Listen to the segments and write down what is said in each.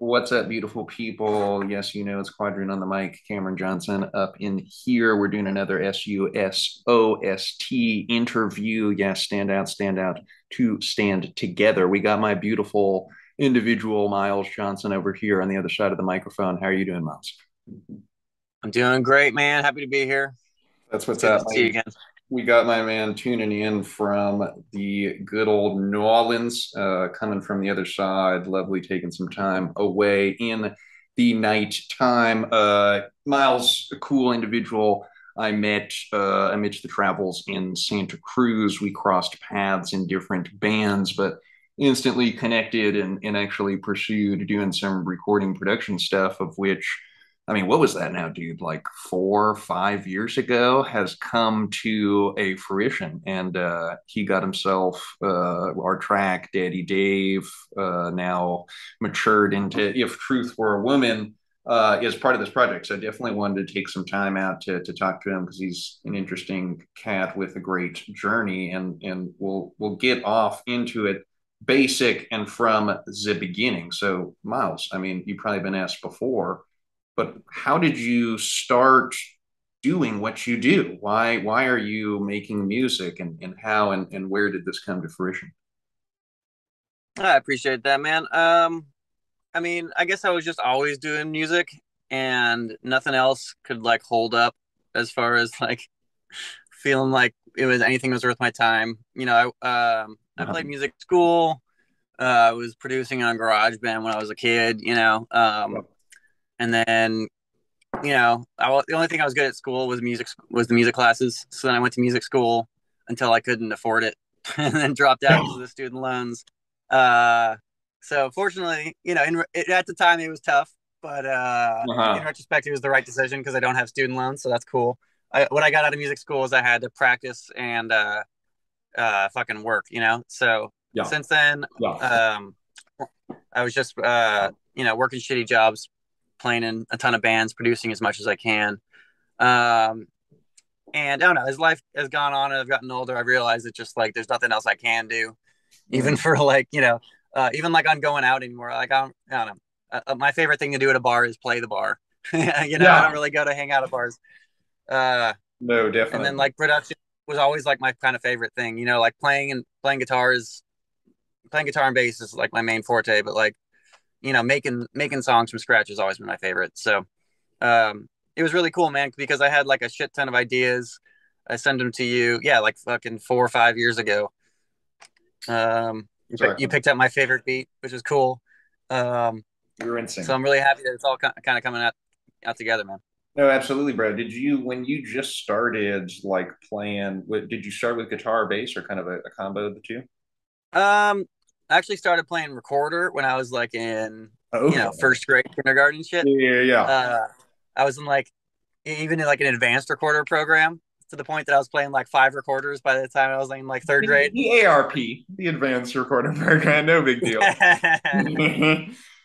What's up, beautiful people? Yes, you know it's Quadroon on the mic. Cameron Johnson up in here. We're doing another SUSOST interview. Yes, stand out to stand together. We got my beautiful individual Miles Johnson over here on the other side of the microphone. How are you doing, Miles? I'm doing great, man. Happy to be here. That's It's what's good up. to see you again. We got my man tuning in from the good old New Orleans, coming from the other side. Lovely taking some time away in the night time. Miles, a cool individual I met amidst the travels in Santa Cruz. We crossed paths in different bands, but instantly connected and actually pursued doing some recording production stuff, of which I mean, what was that now, dude? Like 4 or 5 years ago, has come to a fruition, and he got himself our track, Daddy Dave, now matured into "If Truth Were a Woman." Is part of this project, so I definitely wanted to take some time out to talk to him because he's an interesting cat with a great journey, and we'll get off into it basic and from the beginning. So, Miles, I mean, you've probably been asked before, but how did you start doing what you do? Why are you making music, and how and where did this come to fruition? I appreciate that, man. I mean, I guess I was just always doing music and nothing else could like hold up as far as like feeling like it was anything was worth my time. I Uh-huh. played music at school. I was producing on GarageBand when I was a kid, and then the only thing I was good at school was the music classes. So then I went to music school until I couldn't afford it, and then dropped out because of the student loans. Uh, so fortunately, at the time it was tough, but in Uh-huh. retrospect, it was the right decision because I don't have student loans, so that's cool. What I got out of music school is I had to practice and fucking work, So Yeah. since then, Yeah. um, I was just working shitty jobs, playing in a ton of bands, producing as much as I can. Um, and I don't know, as life has gone on and I've gotten older, I realized that just like there's nothing else I can do, even Mm. for even like on going out anymore. Like I don't know. My favorite thing to do at a bar is play the bar. I Yeah. don't really go to hang out at bars. Uh, No, and then definitely. like production was always like my kind of favorite thing. Like playing guitar and bass is like my main forte. But like making songs from scratch has always been my favorite. So it was really cool, man, because I had like a shit ton of ideas. I sent them to you, yeah, like fucking 4 or 5 years ago. You Exactly. picked up my favorite beat, which was cool. Um, You're in so sync. I'm really happy that it's all kind of coming out together, man. No, absolutely, bro. Did you, when you just started like playing, did you start with guitar or bass, or kind of a combo of the two? I actually started playing recorder when I was like in, Okay. first grade, kindergarten shit. Yeah, yeah. Uh, I was in like even in like an advanced recorder program to the point that I was playing like five recorders by the time I was in like third grade. The ARP, the Advanced Recording Program, no big deal.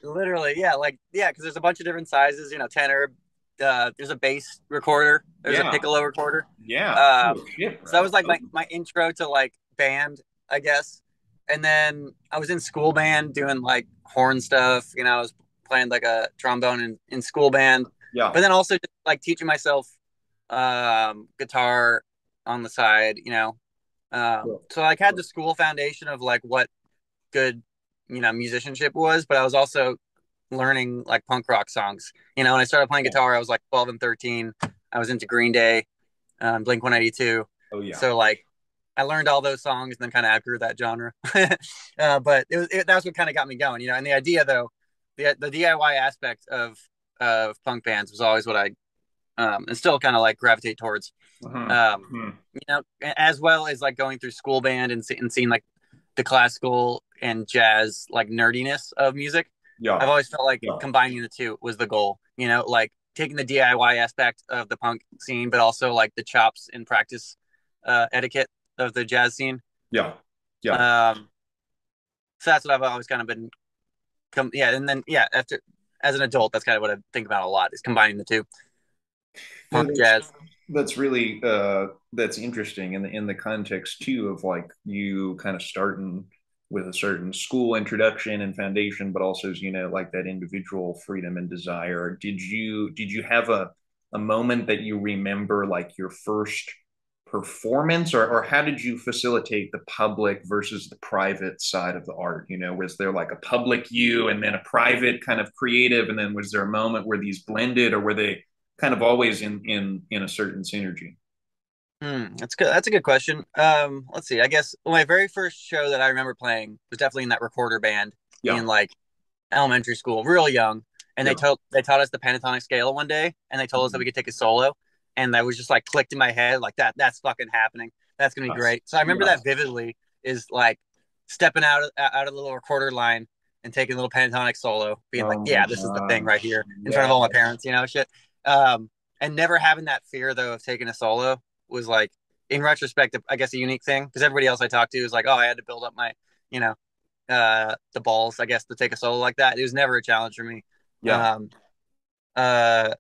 Literally, yeah, because there's a bunch of different sizes, tenor. There's a bass recorder. There's a Yeah, piccolo recorder. yeah. Um, Oh, shit, so that bro. was like my intro to like band, I guess. And then I was in school band doing like horn stuff. I was playing like a trombone in school band, Yeah. but then also just like teaching myself guitar on the side. So I like had the school foundation of like what good musicianship was, but I was also learning like punk rock songs. When I started playing Yeah. guitar, I was like 12 and 13. I was into Green Day, Blink 182. Oh, yeah. So like I learned all those songs and then kind of outgrew that genre. But that's what kind of got me going. And the idea though, the DIY aspect of punk bands was always what I and still kind of like gravitate towards. Mhm. Um, Mhm. as well as like going through school band and seeing like the classical and jazz like nerdiness of music. I've Yeah. always felt like Yeah. combining the two was the goal. Like taking the DIY aspect of the punk scene, but also like the chops and practice etiquette of the jazz scene. Yeah. Yeah. Um, so that's what I've always kind of been. Yeah, and then yeah, after as an adult, that's kind of what I think about a lot is combining the two, No, punk jazz. that's really that's interesting in the context too of like you kind of starting with a certain school introduction and foundation, but also as like that individual freedom and desire. Did you have a moment that you remember, like your first performance, or how did you facilitate the public versus the private side of the art? Was there like a public you and then a private kind of creative, and then was there a moment where these blended, or were they kind of always in a certain synergy? That's good. That's a good question. Let's see. I guess my very first show that I remember playing was definitely in that recorder band Yeah. in like elementary school, real young. And Yeah. they taught us the pentatonic scale one day, and they told us that we Mhm. could take a solo, and that was just like clicked in my head like that's fucking happening. That's gonna be Yes. great. So I remember that Yes. vividly. Is like stepping out of the little recorder line and taking a little pentatonic solo, being like, Oh my yeah, this is the thing right gosh. here in front Yeah. of all my parents, shit. Um, and never having that fear though of taking a solo was like, in retrospect, I guess a unique thing because everybody else I talked to is like, oh, I had to build up my, you know, the balls, I guess, to take a solo like that. It was never a challenge for me. Yeah. Um, uh,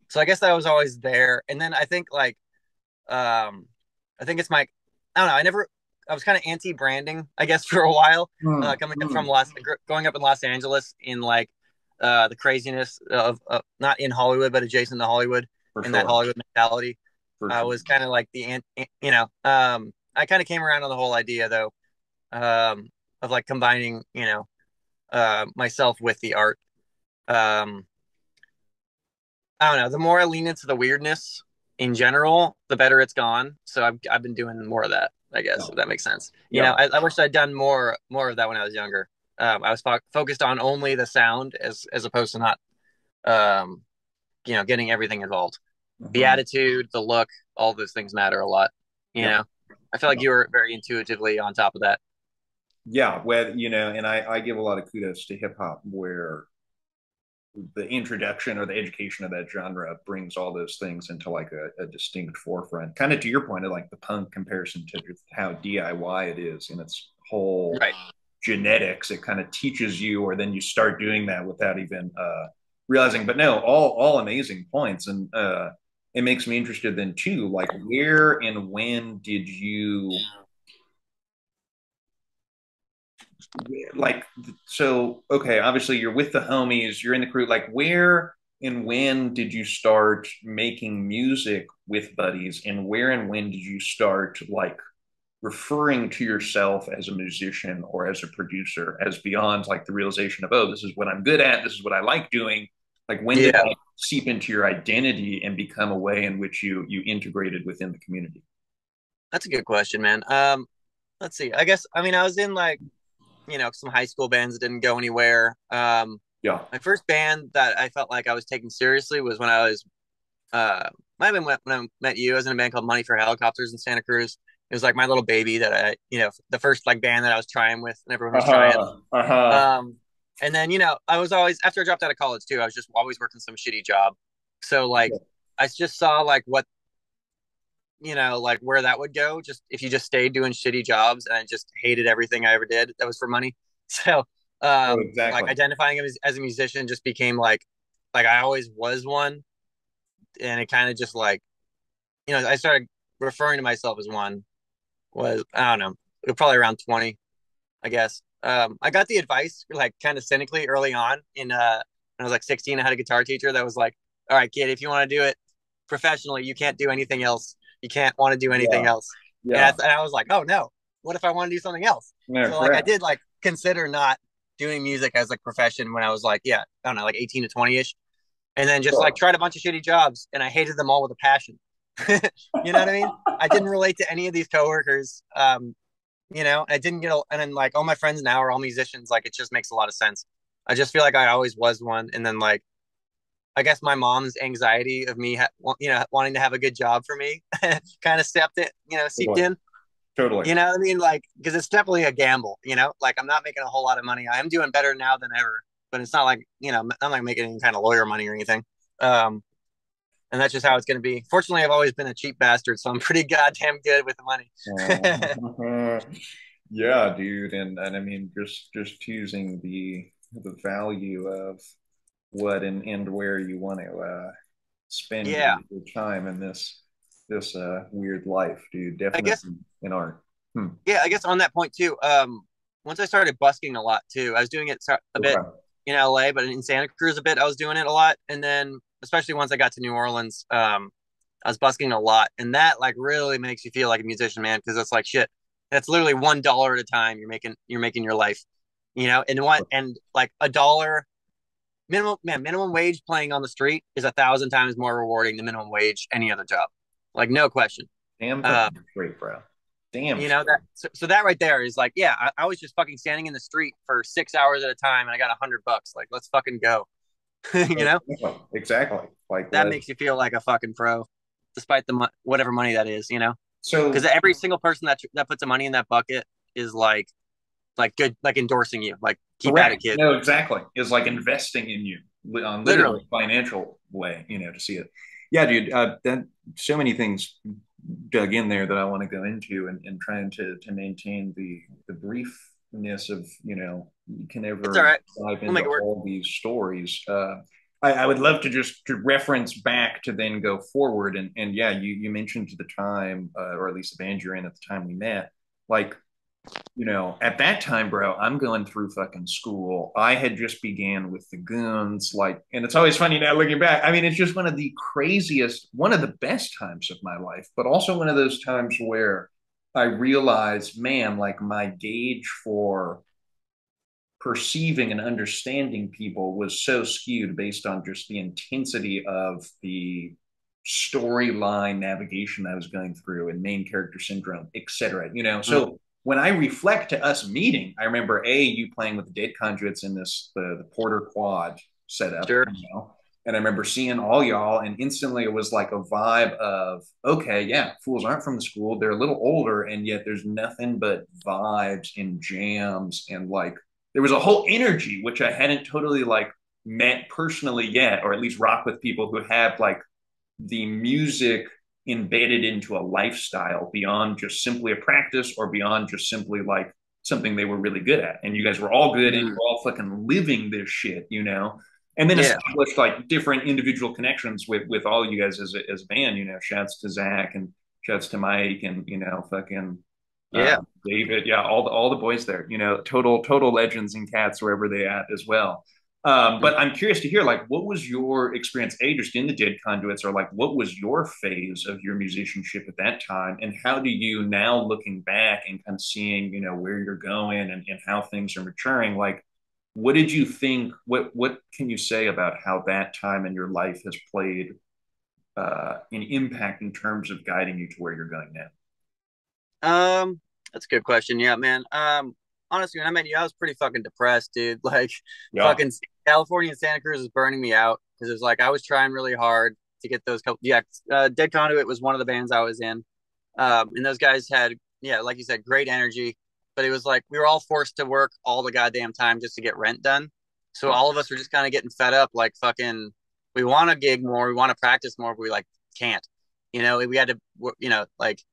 so I guess that was always there. And then um, I think it's my, I don't know. I was kind of anti branding, I guess, for a while. Hmm. Coming up from Hmm. growing up in Los Angeles in like the craziness of not in Hollywood but adjacent to Hollywood For and that sure. Hollywood mentality. For I sure. was kind of like I kind of came around on the whole idea though, of like combining, myself with the art. Um, I don't know. The more I lean into the weirdness in general, the better it's gone. So I've been doing more of that, I guess, Yeah. if that makes sense. Yeah. I wish I'd done more of that when I was younger. I was focused on only the sound as opposed to not, um, getting everything involved. The Mhm. attitude, the look, all those things matter a lot. You Yeah. know, I feel like Yeah. you were very intuitively on top of that. Yeah. Where, and I give a lot of kudos to hip hop, where the introduction or the education of that genre brings all those things into like a distinct forefront. Kind of to your point of like the punk comparison to just how DIY it is in its whole Right. genetics. It kind of teaches you, or then you start doing that without even realizing. But no, all amazing points, and it makes me interested then too. Like, where and when did you like? So okay, obviously you're with the homies, you're in the crew. Like, where and when did you start making music with buddies, and where and when did you start like referring to yourself as a musician or as a producer, as beyond like the realization of, oh, this is what I'm good at, this is what I like doing? Like, when did Yeah, that seep into your identity and become a way in which you integrated within the community? that's a good question, man. Let's see. I mean, I was in like some high school bands that didn't go anywhere. Yeah. My first band that I felt like I was taking seriously was when I was might have been when I met you. I was in a band called Money for Helicopters in Santa Cruz. It was like my little baby that the first like band that I was trying with, and everyone was trying. Uh-huh. Uh-huh. Um, and then I was always after I dropped out of college too. I was just always working some shitty job. So like I just saw like what like where that would go. Just if you just stayed doing shitty jobs, and I just hated everything I ever did that was for money. So Oh, like exactly. identifying as a musician just became like I always was one, and it kind of just like I started referring to myself as one was I don't know, it was probably around 20, I guess. I got the advice like kind of cynically early on when I was like 16. I had a guitar teacher that was like, all right, kid, if you want to do it professionally, you can't do anything else. You can't want to do anything Yeah. else. Yeah. And I was like, oh no, what if I want to do something else? No, So like I correct. did like consider not doing music as like profession when I was like, yeah, I don't know, like 18 to 20 ish. And then just like Sure. tried a bunch of shitty jobs and I hated them all with a passion. You know what I mean? I didn't relate to any of these coworkers. I didn't and then like all my friends now are all musicians. Like it just makes a lot of sense. I just feel like I always was one. And then like, I guess my mom's anxiety of me, wanting to have a good job for me kind of seeped Totally. in. Totally. You know what I mean? Like, because it's definitely a gamble, like I'm not making a whole lot of money. I am doing better now than ever, but it's not like, I'm not making any kind of lawyer money or anything. Um, and that's just how it's going to be. Fortunately, I've always been a cheap bastard, so I'm pretty goddamn good with the money. Yeah, dude, and I mean, just choosing the value of what and where you want to spend Yeah, your time in this weird life, dude. I guess. Definitely in art. Hmm. Yeah, I guess on that point too. once I started busking a lot too. I was doing it a bit Okay. in LA, but in Santa Cruz a bit, I was doing it a lot. And then especially once I got to New Orleans, I was busking a lot, and that like really makes you feel like a musician, man, because it's like shit. That's literally $1 at a time. You're making your life, and like $1 minimum, man. Minimum wage playing on the street is 1,000 times more rewarding than minimum wage any other job, like no question. Damn Uh, fucking straight, bro. Damn that straight. so that right there is like, yeah, I was just fucking standing in the street for 6 hours at a time, and I got $100. Like, let's fucking go. you know Exactly. Exactly. Like, that let's. makes you feel like a fucking pro, despite the whatever money that is. Because So every single person that puts the money in that bucket is like good, like endorsing you, like keep at correct. it, kid. No, exactly. Is like investing in you on literally Literally. financial way, to see it. Yeah, dude. That so many things dug in there that I want to go into and trying to maintain the briefness of, you can It's all never right. dive We'll into make it work. all these stories. I would love to just to reference back to then go forward and yeah, you mentioned the time or at least the band you're in at the time we met, like at that time, bro, I'm going through fucking school. I had just began with the goons, like, and it's always funny now looking back. I mean, it's just one of the craziest, one of the best times of my life, but also one of those times where I realized, man, like my gauge for perceiving and understanding people was so skewed based on just the intensity of the storyline navigation I was going through and main character syndrome, etc. Mm, So when I reflect to us meeting, I remember you playing with the Dead Conduits in the Porter Quad setup, sure. and I remember seeing all y'all, and instantly it was like a vibe of, okay, yeah, fools aren't from the school. They're a little older, and yet there's nothing but vibes and jams and like there was a whole energy which I hadn't totally like met personally yet, or at least rock with people who have like the music embedded into a lifestyle beyond just simply a practice or beyond just simply like something they were really good at. And you guys were all good and Mm, you're all fucking living this shit. And then yeah. established like different individual connections with all you guys as a band, shouts to Zach and shouts to Mike and, fucking Yeah. David, yeah, all the boys there, total legends and cats wherever they at as well. Mm. But I'm curious to hear, like, what was your experience, just in the Dead Conduits, or like, what was your phase of your musicianship at that time, and how do you now, looking back and kind of seeing, where you're going and how things are maturing, like, what did you think? What can you say about how that time in your life has played an impact in terms of guiding you to where you're going now? That's a good question. Yeah, man. Honestly, when I met you, I was pretty fucking depressed, dude. Like, Yeah, fucking California and Santa Cruz was burning me out because it was like I was trying really hard to get those couple. Yeah, Dead Conduit was one of the bands I was in. And those guys had, yeah, like you said, great energy. But it was like we were all forced to work all the goddamn time just to get rent done. So yeah, all of us were just kind of getting fed up. Like, fucking, we want to gig more, we want to practice more, but we like can't. We had to, like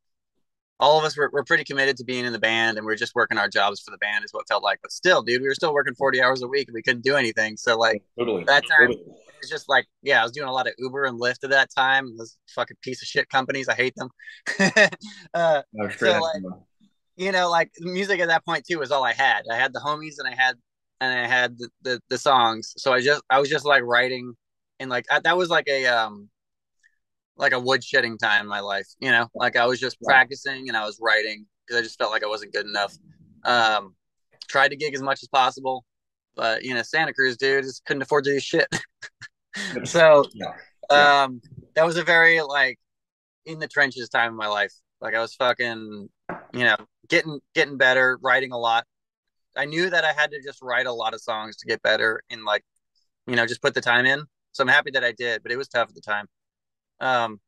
all of us were pretty committed to being in the band, and we are just working our jobs for the band is what it felt like. But still, dude, we were still working 40 hours a week and we couldn't do anything. So like totally, that time totally. it was just like, yeah, I was doing a lot of Uber and Lyft at that time. Those fucking piece of shit companies, I hate them. uh, No, straight so out. like, like music at that point too was all I had. I had the homies and I had the songs. So I was just like writing, and like that was like a woodshedding time in my life. Like I was just Yeah, practicing and I was writing because I just felt like I wasn't good enough. Um, Tried to gig as much as possible, but Santa Cruz, dude, just couldn't afford to do shit. So yeah, yeah. um, that was a very like in the trenches time of my life. Like I was fucking, getting better, writing a lot. I knew that I had to just write a lot of songs to get better and like, just put the time in. So I'm happy that I did, but it was tough at the time. Um,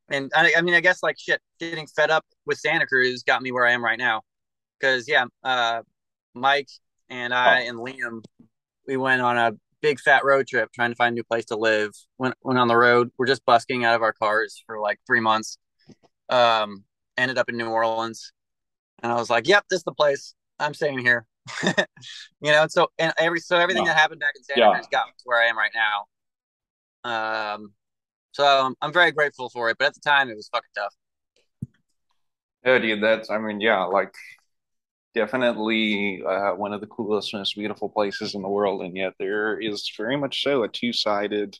and I mean, I guess like shit, getting fed up with Santa Cruz got me where I am right now. Because yeah, Mike and I Oh, and Liam, we went on a big fat road trip trying to find a new place to live. Went on the road. We're just busking out of our cars for like 3 months. Um, Ended up in New Orleans, and I was like, "Yep, this is the place. I'm staying here." And everything yeah, that happened back in Santa yeah. Cruz got me to where I am right now. So I'm very grateful for it, but at the time it was fucking tough. Yeah, dude, I mean, yeah, like Definitely one of the coolest, most beautiful places in the world, and yet there is very much so a two-sided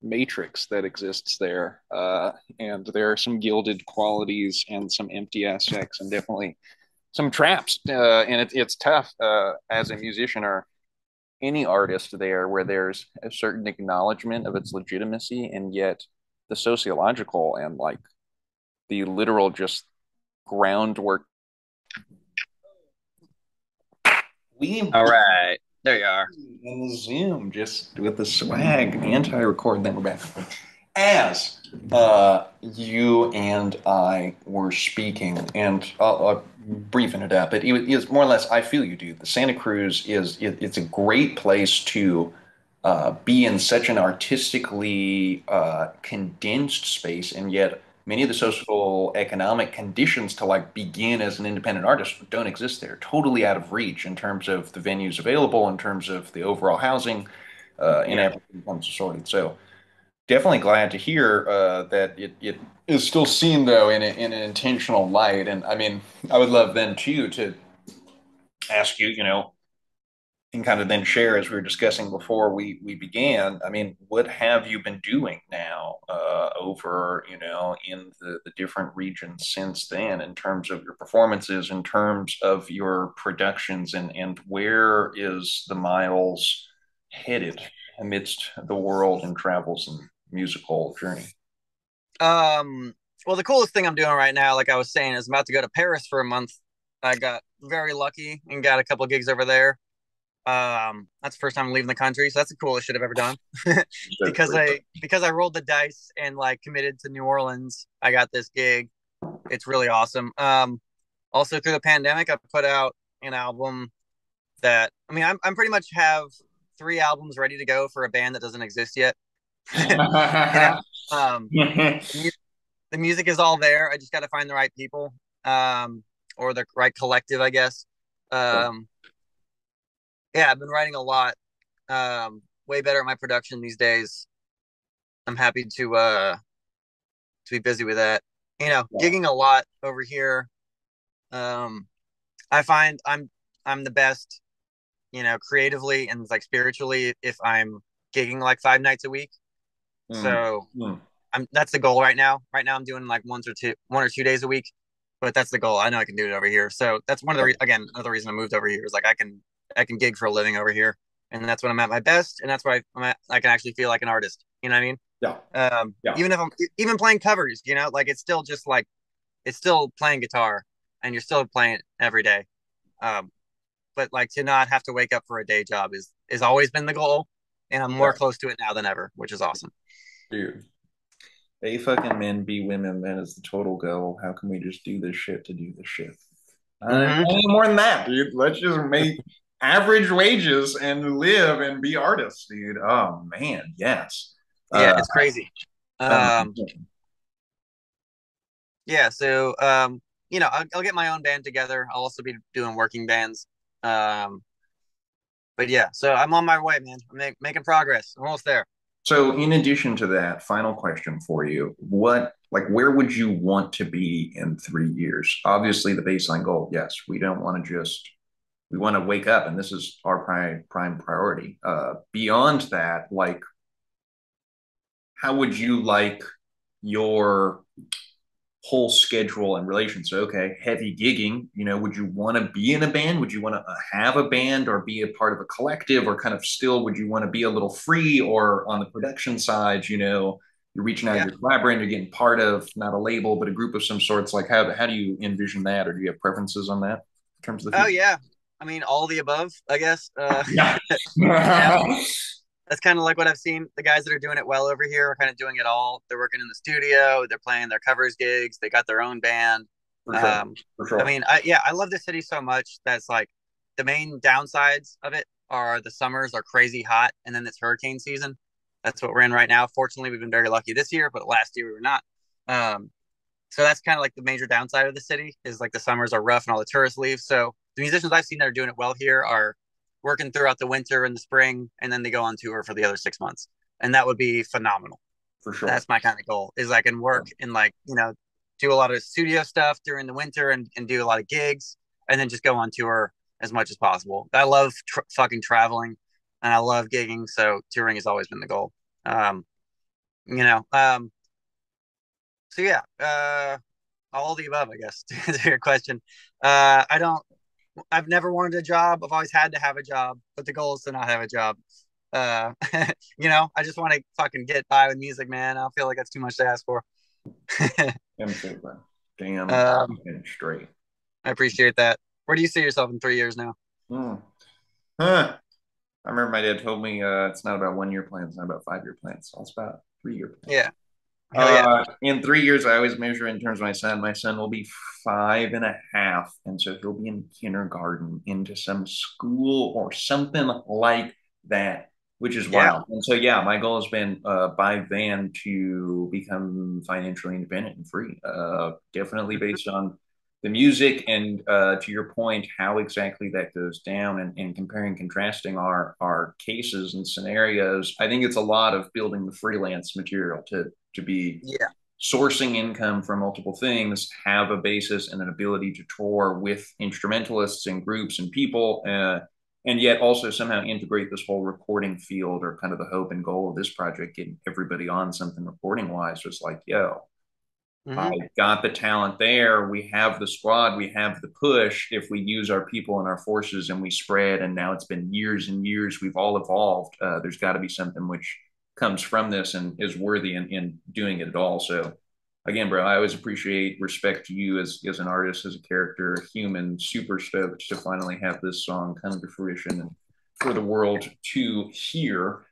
matrix that exists there. And there are some gilded qualities and some empty aspects, and definitely some traps. And it's tough as a musician or any artist there, where there's a certain acknowledgement of its legitimacy, and yet the sociological and like the literal just groundwork. We All right, there you are. in the Zoom just with the swag anti-record. Then we're back. As you and I were speaking, and I'll briefen it up. It is more or less. I feel you, dude. The Santa Cruz it's a great place to be in such an artistically condensed space, and yet many of the social economic conditions to like begin as an independent artist don't exist there. Totally out of reach in terms of the venues available, in terms of the overall housing, and Yeah. everything comes assorted. So definitely glad to hear that it is still seen though in an intentional light. And I mean, I would love then too to ask you, and kind of then share as we were discussing before we began. I mean, what have you been doing now over, in the different regions since then in terms of your performances, in terms of your productions, and where is the Miles headed amidst the world and travels and musical journey? Um, well, the coolest thing I'm doing right now, like I was saying, is I'm about to go to Paris for a month. I got very lucky and got a couple of gigs over there. That's the first time I'm leaving the country, so that's the coolest shit I've ever done. That's Because I rolled the dice and like committed to New Orleans. I got this gig. It's really awesome. Also through the pandemic, I put out an album that I mean, I'm pretty much have 3 albums ready to go for a band that doesn't exist yet. you know, um, the music is all there. I just got to find the right people, or the right collective, I guess. Um, yeah, I've been writing a lot. Way better at my production these days. I'm happy to be busy with that. Gigging a lot over here. Um, I find I'm the best, creatively and like spiritually if I'm gigging like 5 nights a week. Mm, So mm, that's the goal right now. Right now I'm doing like 1 or 2 days a week, but that's the goal. I know I can do it over here. So that's one of again, another reason I moved over here is like I can gig for a living over here, and that's when I'm at my best, and that's where I'm at. I can actually feel like an artist. You know what I mean? yeah, yeah, Even if I'm even playing covers, like it's still just like it's still playing guitar, and you're still playing it every day. Um, but like to not have to wake up for a day job is always been the goal, and I'm more yeah, close to it now than ever, which is awesome. dude. A fucking men be women. That is the total goal. How can we just do this shit to do this shit? Hmm. Any more than that, dude. Let's just make average wages and live and be artists, dude. Oh man, yes. Yeah, Uh, it's crazy. um, Um, yeah, so I'll get my own band together. I'll also be doing working bands. Um, but yeah, so I'm on my way, man. I'm making progress. I'm almost there. so, in addition to that, final question for you: where would you want to be in 3 years? Obviously, the baseline goal. Yes, we don't want to just we want to wake up, and this is our prime priority. Beyond that, like, how would you like your whole schedule and relation? So, okay, heavy gigging, would you want to be in a band? Would you want to have a band or be a part of a collective, or kind of still would you want to be a little free, or on the production side, you're reaching out, Yeah. you're collaborating, you're getting part of not a label, but a group of some sorts. Like, how do you envision that, or do you have preferences on that in terms of the Oh future? yeah. I mean, all the above, I guess. Yeah. You know, that's kind of like what I've seen. The guys that are doing it well over here are kind of doing it all. They're working in the studio. They're playing their covers gigs. They got their own band. For sure. Um, For I sure. mean, I love the city so much. That's like the main downsides of it are the summers are crazy hot, and then it's hurricane season. That's what we're in right now. Fortunately, we've been very lucky this year, but last year we were not. Um, so that's kind of like the major downside of the city is like the summers are rough and all the tourists leave. So the musicians I've seen that are doing it well here are working throughout the winter and the spring, and then they go on tour for the other 6 months, and that would be phenomenal. For sure. That's my kind of goal is I can work and like do a lot of studio stuff during the winter and do a lot of gigs, and then just go on tour as much as possible. I love fucking traveling, and I love gigging. So touring has always been the goal. Um, you know, so yeah, all the above, I guess, to answer your question. I don't. I've never wanted a job. I've always had to have a job, but the goal is to not have a job. Uh, I just want to fucking get by with music, man. I don't feel like that's too much to ask for. I'm super. Damn um, and straight. I appreciate that. Where do you see yourself in 3 years now? Hmm. Huh. I remember my dad told me it's not about 1 year plans, it's not about 5 year plans. It's about 3 year plans. Yeah, hell yeah, In 3 years, I always measure in terms of my son. My son will be 5.5, and so he'll be in kindergarten, into some school or something like that, which is yeah. wild. And so, yeah, my goal has been by then to become financially independent and free. Definitely Mhm. based on the music, and to your point, how exactly that goes down, and comparing, contrasting our cases and scenarios. I think it's a lot of building the freelance material to be Yeah. sourcing income from multiple things, have a basis and an ability to tour with instrumentalists and groups and people, and yet also somehow integrate this whole recording field, or kind of the hope and goal of this project, getting everybody on something recording wise. Just like, yo, I Hmm. got the talent there. We have the squad. We have the push. If we use our people and our forces and we spread, and now it's been years and years, we've all evolved. There's got to be something which comes from this and is worthy in doing it at all. So, again, bro, I always appreciate, respect you as an artist, as a character, a human. Super stoked to finally have this song come to fruition and for the world to hear.